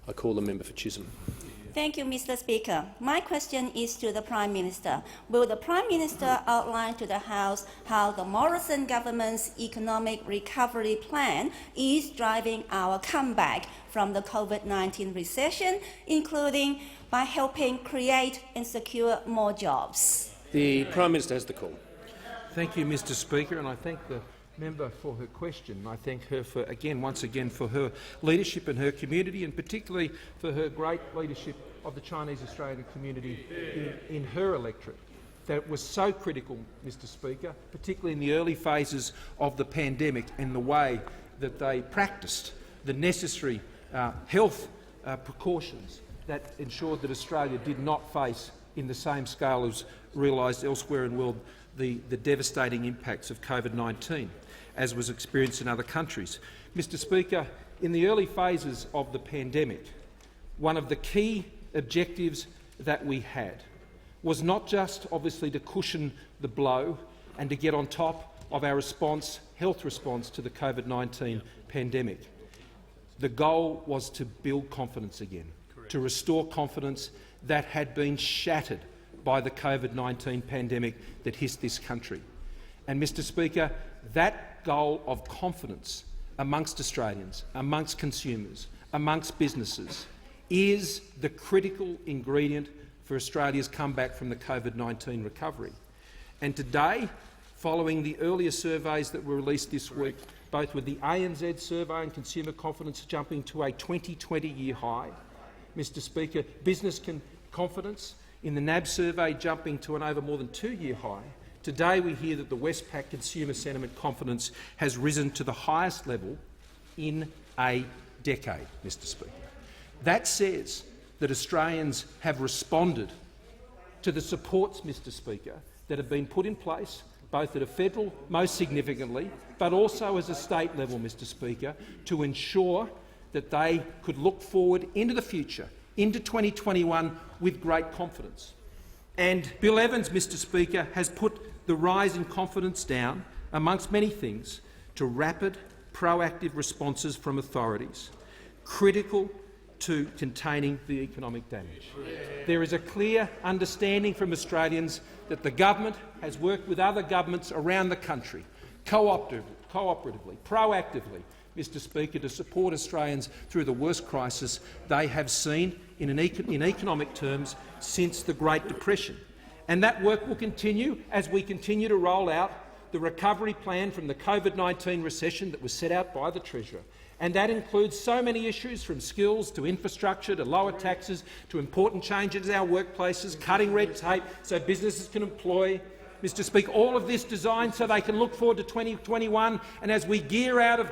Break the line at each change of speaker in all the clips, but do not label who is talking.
I call the member for Chisholm.
Thank you, Mr. Speaker. My question is to the Prime Minister. Will the Prime Minister outline to the House how the Morrison government's economic recovery plan is driving our comeback from the COVID-19 recession, including by helping create and secure more jobs?
The Prime Minister has the call.
Thank you, Mr. Speaker, and I thank the member for her question. I thank her for, once again, for her leadership in her community, and particularly for her great leadership of the Chinese Australian community in her electorate. That was so critical, Mr. Speaker, particularly in the early phases of the pandemic and the way that they practiced the necessary health precautions that ensured that Australia did not face, in the same scale as realised elsewhere in the world, the devastating impacts of COVID-19, as was experienced in other countries. Mr. Speaker, in the early phases of the pandemic, one of the key objectives that we had was not just, obviously, to cushion the blow and to get on top of our health response to the COVID-19 pandemic. The goal was to build confidence again, to restore confidence that had been shattered by the COVID-19 pandemic that hit this country. And, Mr. Speaker, that goal of confidence amongst Australians, amongst consumers, amongst businesses, is the critical ingredient for Australia's comeback from the COVID-19 recovery. And today, following the earlier surveys that were released this week, both with the ANZ survey and consumer confidence jumping to a 2020-year high, Mr. Speaker, business confidence in the NAB survey jumping to an over more than 2-year high, today we hear that the Westpac consumer sentiment confidence has risen to the highest level in a decade, Mr. Speaker. That says that Australians have responded to the supports, Mr. Speaker, that have been put in place, both at a federal, most significantly, but also as a state level, Mr. Speaker, to ensure that they could look forward into the future, into 2021, with great confidence. And Bill Evans, Mr. Speaker, has put the rise in confidence down, amongst many things, to rapid, proactive responses from authorities, critical to containing the economic damage. There is a clear understanding from Australians that the government has worked with other governments around the country, cooperatively, proactively, Mr. Speaker, to support Australians through the worst crisis they have seen in economic terms since the Great Depression. And that work will continue as we continue to roll out the recovery plan from the COVID-19 recession that was set out by the Treasurer. And that includes so many issues, from skills to infrastructure to lower taxes to important changes in our workplaces, cutting red tape so businesses can employ. Mr. Speaker, all of this designed so they can look forward to 2021, and as we gear out of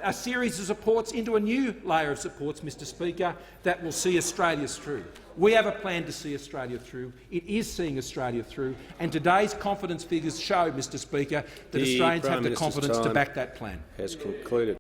a series of supports into a new layer of supports, Mr. Speaker, that will see Australia through. We have a plan to see Australia through. It is seeing Australia through, and today's confidence figures show, Mr. Speaker, that Australians have the confidence to back that plan.
Has concluded.